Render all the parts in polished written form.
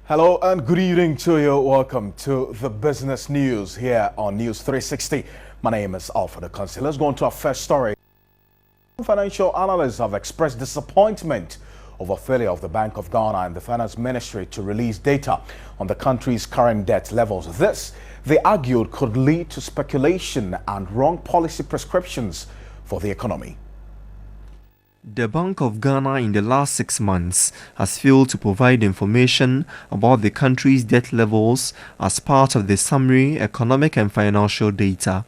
Hello and good evening to you. Welcome to the business news here on News 360. My name is Alfred Akansi. Let's go on to our first story. Financial analysts have expressed disappointment over failure of the Bank of Ghana and the Finance Ministry to release data on the country's current debt levels. This, they argued, could lead to speculation and wrong policy prescriptions for the economy. The Bank of Ghana in the last 6 months has failed to provide information about the country's debt levels as part of the summary economic and financial data.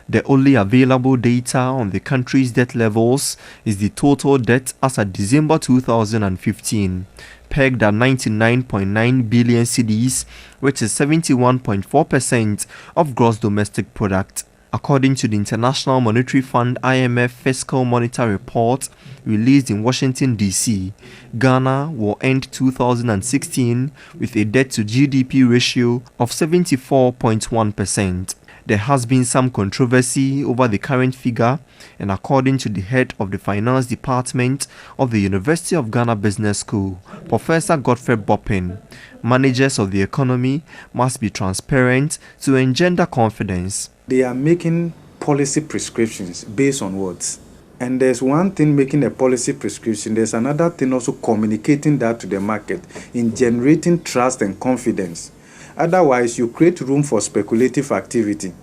The only available data on the country's debt levels is the total debt as at December 2015, pegged at 99.9 billion cedis, which is 71.4% of gross domestic product. According to the International Monetary Fund (IMF) Fiscal Monitor Report released in Washington, D.C., Ghana will end 2016 with a debt-to-GDP ratio of 74.1%. There has been some controversy over the current figure, and according to the head of the Finance Department of the University of Ghana Business School, Professor Godfrey Boppin, managers of the economy must be transparent to engender confidence. They are making policy prescriptions based on words. And there's one thing making a policy prescription, there's another thing also communicating that to the market in generating trust and confidence. Otherwise, you create room for speculative activity.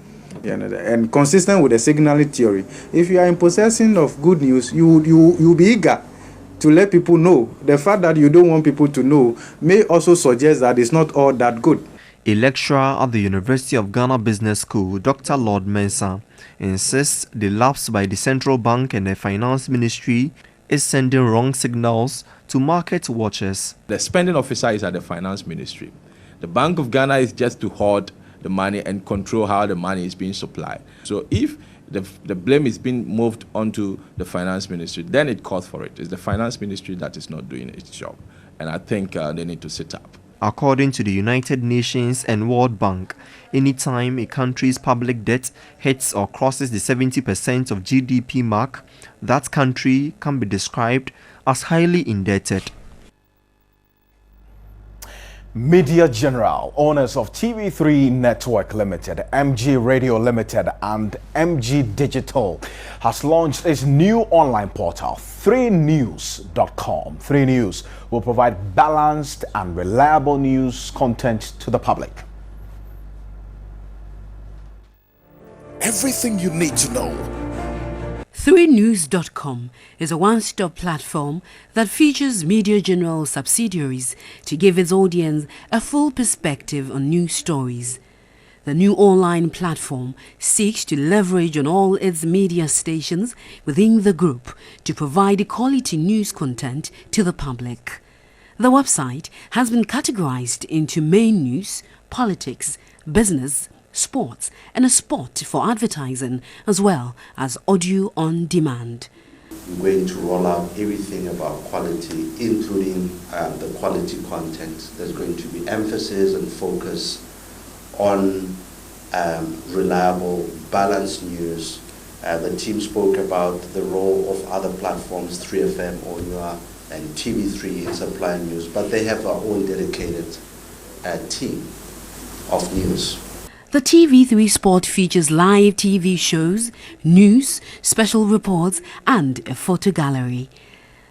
And consistent with the signaling theory, if you are in possession of good news, you'll be eager to let people know. The fact that you don't want people to know may also suggest that it's not all that good. A lecturer at the University of Ghana Business School, Dr. Lord Mensah, insists the lapse by the Central Bank and the Finance Ministry is sending wrong signals to market watchers. The spending officer is at the Finance Ministry. The Bank of Ghana is just to hoard the money and control how the money is being supplied. So if the blame is being moved onto the Finance Ministry, then it calls for it. It's the Finance Ministry that is not doing its job. And I think they need to sit up. According to the United Nations and World Bank, anytime a country's public debt hits or crosses the 70% of GDP mark, that country can be described as highly indebted. Media General, owners of TV3 Network Limited, MG Radio Limited and MG Digital, has launched its new online portal, 3news.com. 3 News will provide balanced and reliable news content to the public. Everything you need to know. 3news.com is a one-stop platform that features Media General subsidiaries to give its audience a full perspective on news stories. The new online platform seeks to leverage on all its media stations within the group to provide quality news content to the public. The website has been categorized into main news, politics, business, sports, and a spot for advertising, as well as audio on demand. We're going to roll out everything about quality, including the quality content. There's going to be emphasis and focus on reliable, balanced news. The team spoke about the role of other platforms, 3FM, Onua, and TV3 in supplying news, but they have their own dedicated team of news. The TV3 Sport features live TV shows, news, special reports, and a photo gallery.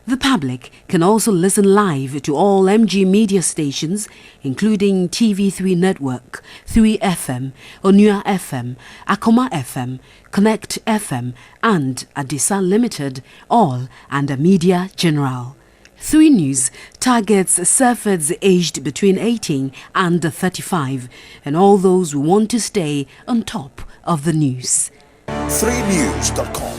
The public can also listen live to all MG media stations, including TV3 Network, 3FM, Onua FM, Akoma FM, Connect FM, and Adisa Limited, all under Media General. 3 News targets surfers aged between 18 and 35 and all those who want to stay on top of the news. 3news.com.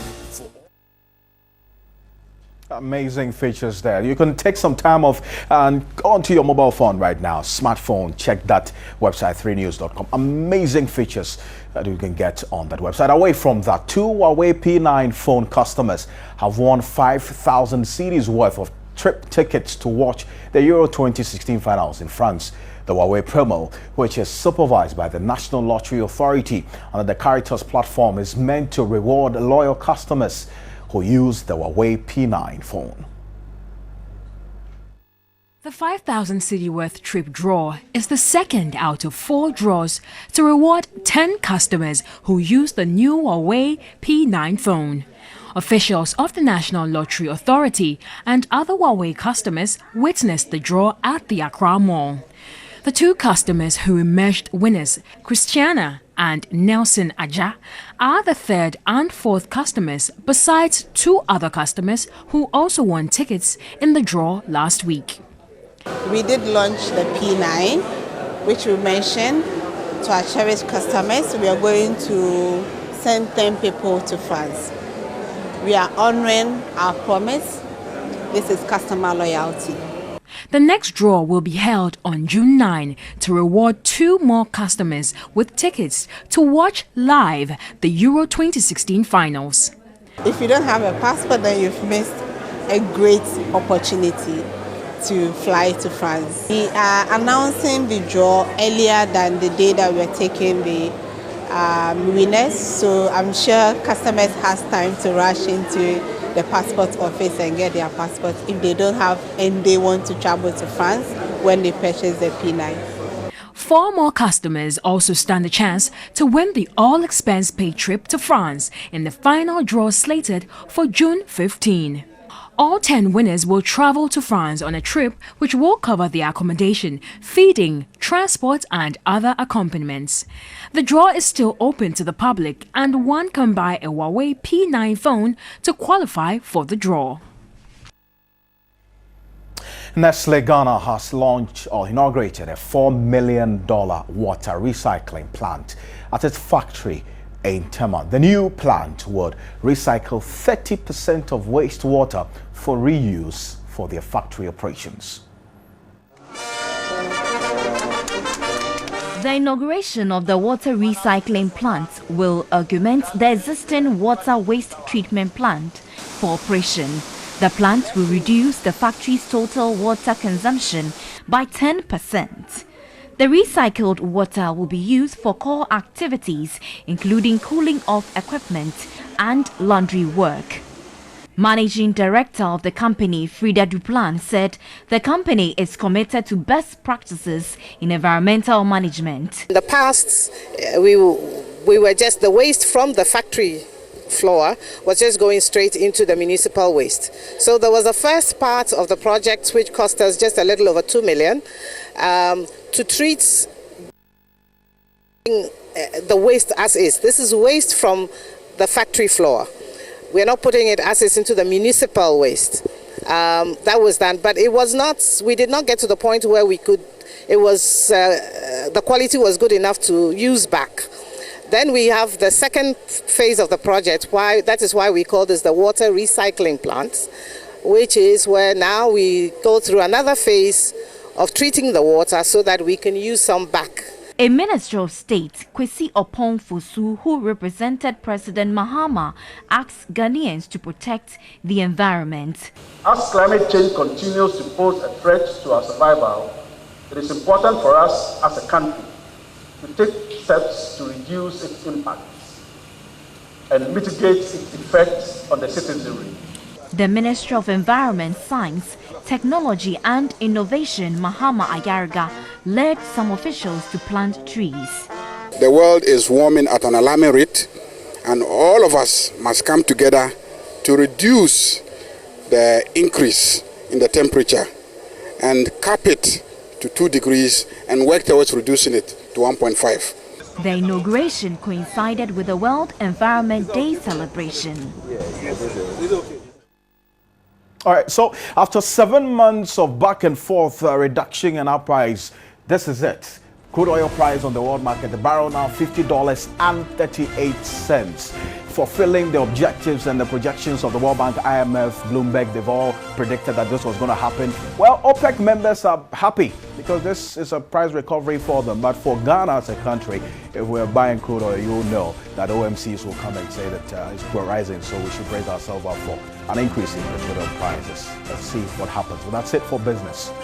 Amazing features there. You can take some time off and go onto your mobile phone right now, smartphone, check that website, 3news.com. Amazing features that you can get on that website. Away from that, 2 Huawei P9 phone customers have won 5,000 cedis worth of trip tickets to watch the Euro 2016 finals in France. The Huawei promo, which is supervised by the National Lottery Authority under the Caritas platform, is meant to reward loyal customers who use the Huawei P9 phone. The 5,000 cedi worth trip draw is the second out of 4 draws to reward 10 customers who use the new Huawei P9 phone. Officials of the National Lottery Authority and other Huawei customers witnessed the draw at the Accra Mall. The 2 customers who emerged winners, Christiana and Nelson Aja, are the 3rd and 4th customers, besides 2 other customers who also won tickets in the draw last week. We did launch the P9, which we mentioned to our cherished customers. We are going to send 10 people to France. We are honoring our promise. This is customer loyalty. The next draw will be held on June 9 to reward 2 more customers with tickets to watch live the Euro 2016 finals. If you don't have a passport, then you've missed a great opportunity to fly to France. We are announcing the draw earlier than the day that we're taking the winners, so I'm sure customers has time to rush into the passport office and get their passport if they don't have and they want to travel to France when they purchase the P9. 4 more customers also stand a chance to win the all-expense-paid trip to France in the final draw slated for June 15. All 10 winners will travel to France on a trip which will cover the accommodation, feeding, transport and other accompaniments. The draw is still open to the public and one can buy a Huawei P9 phone to qualify for the draw. Nestle Ghana has launched or inaugurated a $4 million water recycling plant at its factory in Tema. The new plant would recycle 30% of wastewater for reuse for their factory operations. The inauguration of the water recycling plant will augment the existing water waste treatment plant for operation. The plant will reduce the factory's total water consumption by 10%. The recycled water will be used for core activities, including cooling of equipment and laundry work. Managing Director of the company, Frida Duplan, said the company is committed to best practices in environmental management. In the past, we were just the waste from the factory floor was just going straight into the municipal waste. So there was the first part of the project which cost us just a little over 2 million to treat the waste as is. This is waste from the factory floor. We're not putting it as is into the municipal waste. That was done, but it was not. We did not get to the point where we could. It was the quality was good enough to use back. Then we have the second phase of the project. That is why we call this the water recycling plant, which is where now we go through another phase of treating the water so that we can use some back. A Minister of State, Kwesi Oppong-Fosu, who represented President Mahama, asked Ghanaians to protect the environment. As climate change continues to pose a threat to our survival, it is important for us as a country to take steps to reduce its impacts and mitigate its effects on the citizenry. The Minister of Environment, Science, Technology and Innovation, Mahama Ayarga, led some officials to plant trees. The world is warming at an alarming rate, and all of us must come together to reduce the increase in the temperature and cap it to 2 degrees and work towards reducing it to 1.5. The inauguration coincided with the World Environment Day celebration. All right, so after 7 months of back and forth reduction in our price, this is it. Crude oil price on the world market, the barrel now $50.38. Fulfilling the objectives and the projections of the World Bank, IMF, Bloomberg, they've all predicted that this was going to happen. Well, OPEC members are happy because this is a price recovery for them. But for Ghana as a country, if we're buying crude oil, you'll know that OMCs will come and say that it's rising, so we should brace ourselves up for an increase in the crude oil prices. Let's see what happens. But that's it for business.